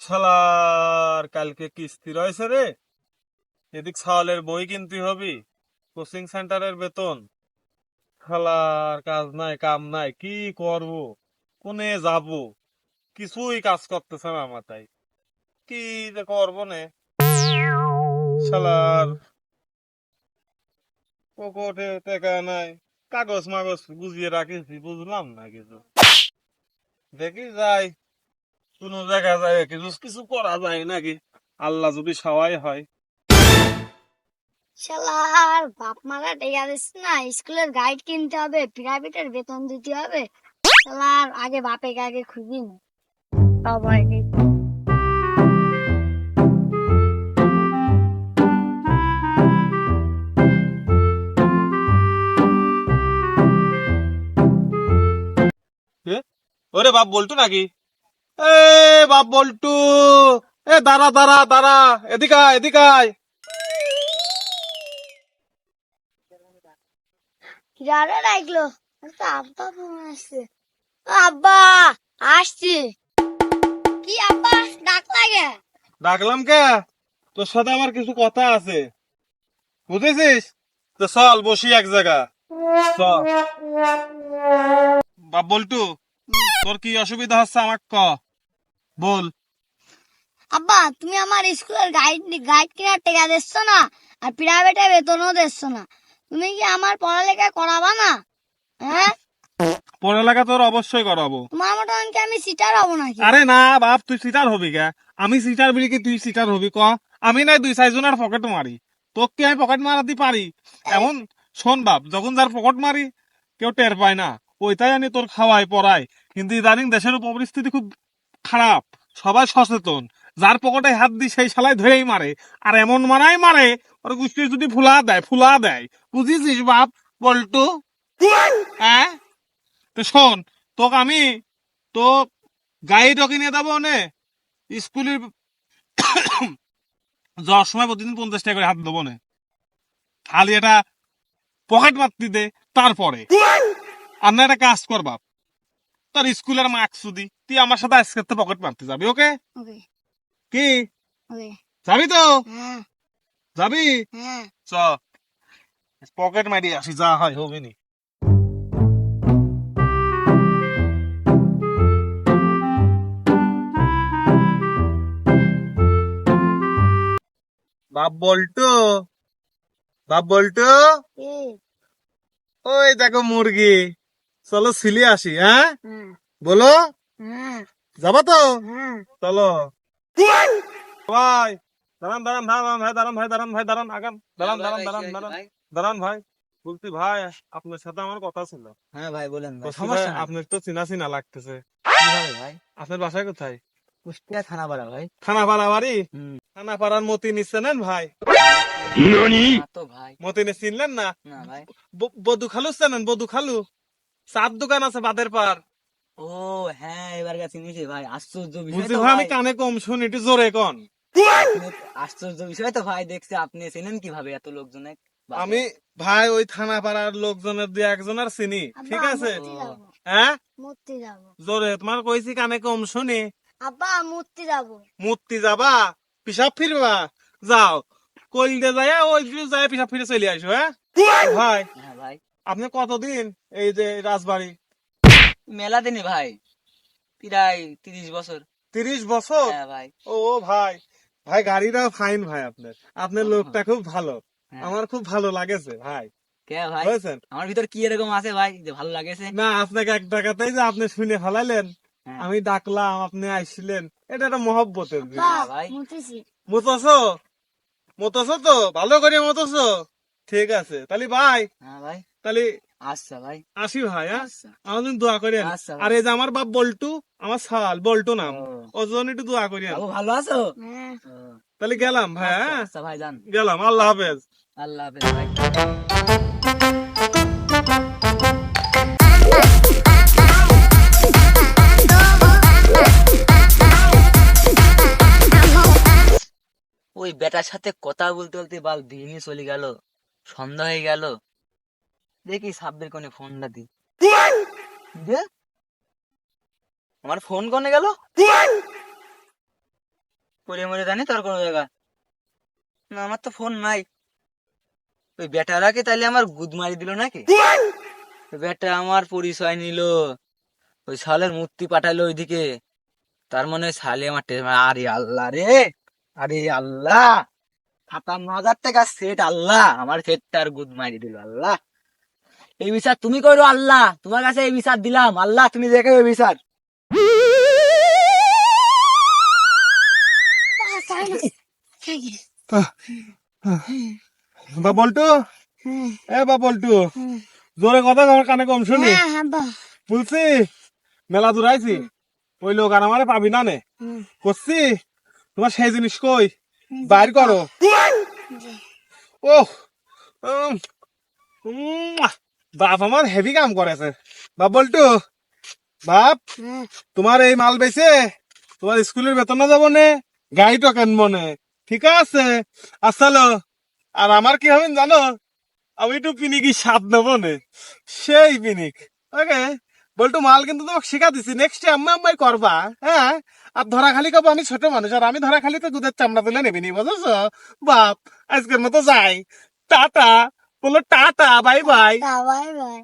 শালার কালকে কিস্তি রয়েছে রে। এদিক ছাওয়ালের বই কিনতে হবে, কোচিং সেন্টারের বেতন। শালার কাজ নাই কাম নাই, কি করব, কোনে যাব, কিছুই কাজ করতেছে না মাথায়। কি যে করবো নে, শালার পকেটে টাকা নাই, কাগজ মাগজ বুঝিয়ে রাখিছি, বুঝলাম না কিছু। দেখি যাই, কোনো জায়গা যায় কিছু কিছু করা যায় নাকি, আল্লাহ যদি সহায় হয়। শালার বাপ মারা টেকা দিচ্ছে না, স্কুলের গাইড কিনতে হবে, প্রাইভেটের বেতন দিতে হবে। শালার আগে বাপেকে আগে খুঁজি না সবাই। এ, ওরে বাপ বলটু নাকি? এ বাপ বল্টু, এ দাঁড়া দাঁড়া দাঁড়া, এদিকে আয়, এদিকে আয়। কিরারে লাগলো, আব্বা ফোন আসছে। আব্বা আসছি। কি আব্বা ডাক লাগে? ডাকলাম কে? তোর সাথে আমার কিছু কথা আছে, বুঝেছিস? তো চল বসি এক জায়গা। চল বাপ বল্টু, তোর কি অসুবিধা হচ্ছে আমাকে ক, বল। আব্বা তুমি আমার স্কুলের গাইড গাইড কেনার টাকা দিচ্ছ না, আর প্রাইভেটে বেতনও দিচ্ছ না। তুমি কি আমার পড়ালেখা করাবা না? হ্যাঁ, পড়ালেখা তোর অবশ্যই করাবো। তোমার মতন কি আমি সিটার হবো নাকি? আরে না বাপ, তুই সিটার হবি কে? আমি সিটার বলি কি তুই সিটার হবি ক? আমি নাই দুই চারজনের পকেট মারি, তোকে কি আমি পকেট মারাতে পারি? এমন শোন বাপ, যখন যার পকেট মারি কেউ টের পায় না, ওইটাই আমি তোর খাওয়াই পড়াই। কিন্তু ইদানিং দেশের পরিস্থিতি খুব খারাপ, সবাই সচেতন। যার পকেটে হাত দি সেই শালাই ধরেই মারে, আর এমন মারাই মারে ওর গুষ্টি যদি ফুলা দেয় ফুলা দেয়, বুঝিস বাপ বল্টু? হ্যাঁ, তো শোন, তোকে আমি তো গাড়িটা কিনে দেবো নে, স্কুলের যাওয়ার সময় প্রতিদিন 50 টাকা করে হাত দেবো নে, খালি এটা পকেট মারতে দে। তারপরে আর না একটা কাজ কর বাপ, তোর স্কুলের মার্কস যদি তুই আমার সাথে আজকে পকেট মারতে যাবি, ওকে? ওকে কি, ওকে। যাবি তো? হ্যাঁ যাবি? হ্যাঁ। চ পকেট মারি আসি, যা হয় হবে নি। বাপ বল্টু, বাপ বল্টু, এই, ওই দেখো মুরগি, চলো ছিলে আসি। হ্যাঁ হ্যাঁ বলো, হ্যাঁ যাবো তো? হ্যাঁ। চলো ভাই, দাঁড়ান দাঁড়ান দাঁড়ান ভাই, দাঁড়ান ভাই, দাঁড়ান ভাই, দাঁড়ান আগান, দাঁড়ান দাঁড়ান দাঁড়ান দাঁড়ান দাঁড়ান ভাই। বলছি ভাই, আপনার সাথে আমার কথা ছিল। হ্যাঁ ভাই বলেন ভাই, বলছি ভাই, সমস্যা নাই। আপনার তো চিনা চিনা লাগতেছে। কিভাবে ভাই? আপনার বাসায় কোথায়? কুষ্টিয়া থানাপাড়া ভাই। থানাপাড়া বাড়ি? হুম। থানাপাড়ার মতি নিচ্ছেন ভাই? না তো ভাই। মতিনে চিনলেন না? না ভাই। বধু খালু চেনেন? বধু খালু, চার দোকান আছে বাদের পার। ও হ্যাঁ, এবার গেছি নিয়েছি ভাই, আশ্চর্য বিষয় বুঝছি তো ভাই, আমি ভাই। কানে কম শুনি, একটু জোরে কন। আপনি আশ্চর্য বিষয় তো ভাই, দেখছি আপনি চেনেন কিভাবে এত লোকজনে বাপে? আমি ভাই ওই থানাপাড়ার লোকজনের দিয়ে একজনের চিনি, ঠিক আব্বা আছে? মূর্তি যাবো, হ্যাঁ মূর্তি যাবো। জোরে, তোমার কইছি কানে কম শুনি। আব্বা মূর্তি যাবো। মূর্তি যাবা? পিসাব ফিরবা? যাও, কইলদে যায় ওই যায় পিসাব ফিরে চলে আসো। হ্যাঁ ভাই, হ্যাঁ ভাই। আপনি কতদিন এই যে রাজবাড়ি? মেলা দিনই ভাই, প্রায় 30 বছর। 30 বছর? হ্যাঁ ভাই। ও ভাই, ভাই গাড়িটা আপনার ফাইন, ভাই আপনার আপনার লোকটা খুব ভালো, হ্যাঁ। আমার খুব ভালো লাগেছে ভাই, কে ভাই? বুঝছেন? আমার ভিতর কি এরকম আছে ভাই যে ভালো লাগেছে? না, আপনাকে এক টাকাতেই যে আপনি শুনে ফেলাইলেন, হ্যাঁ। আমি ডাকলাম আপনি আইছিলেন, এটা একটা মহব্বতের আব্বা জিনিস। হ্যাঁ ভাই। মুতেছি। মতছো, মতছো তো ভালো করে মতছো, ঠিক আছে তাহলে ভাই, হ্যাঁ ভাই। তাহলে আচ্ছা ভাই। আসি ভাই। হ্যাঁ, আচ্ছা। আমার জন্য দোয়া করেন। আচ্ছা আর ভাই। এই যে আমার বাপ বল্টু, আমার সাল বল্টু নাম, ও। ওর জন্য একটু দোয়া করেন। বাবু ভালো আছো? হ্যাঁ। ও, তাহলে গেলাম ভাই। আচ্ছা হ্যাঁ আচ্ছা ভাই, যান। গেলাম, আল্লাহ হাফেজ। আল্লাহ হাফেজ ভাই। ওই বেটার সাথে কথা বলতে বলতে বাল দিনই চলে গেল, সন্ধ্যা হয়ে গেল। দেখি সাব্বির কোনে ফোনটা দি। দে, আমার ফোন কোনে গেল? পড়ে মরে জানি তোর কোনো জায়গা না, আমার তো ফোন নাই। ওই বেটারা কি তাইলে আমার গুদ মারি দিল নাকি? ওই বেটা আমার পরিচয় নিল, ওই শালের মূর্তি পাঠাইলো ওইদিকে, তার মানে ওই শালে আমার আরে আল্লাহ রে, আরে আল্লাহ, ৫৭,০০০ টাকা সেট, আল্লাহ আমার সেটটার গুদ মারি দিল। আল্লাহ এই বিচার তুমি করো, আল্লাহ তোমার কাছে এই বিচার দিলাম, আল্লাহ তুমি দেখো এই বিচার। বা বল্টু, এ বা বল্টু, জোরে কথা আমার কানে কম শুনি। হ্যাঁ আব্বা। বলছি মেলা দূরাইছি, ওই লোক আর আমারে পাবি না নে করছি, তোমার সেই জিনিস কই বাইর করো। ওহ উম, বাপ আমার হেভি কাম করেছে। বাপ বল্টু, বাপ তোমার এই মাল বেচে তোমার স্কুলের বেতন যাব নে, গাড়িটা কেনবো নে, ঠিক আছে আসলো। আর আমার কি হবেন জানো, আমি একটু পিনিকি স্বাদ নেবো নে, সেই পিনিক। ওকে বল্টু, মাল কিন্তু তোমাকে শিখা দিছি, নেক্সট আম্মা আম্মাই করবা। হ্যাঁ, আর ধরা খালি কব আমি ছোট মানুষ, আর আমি ধরা খালি তো দুধের চামড়া তুলে নেবিনি, বুঝেছো বাপ। আজকের মতো যাই, টাটা, বলো tata, bye bye. Bye bye.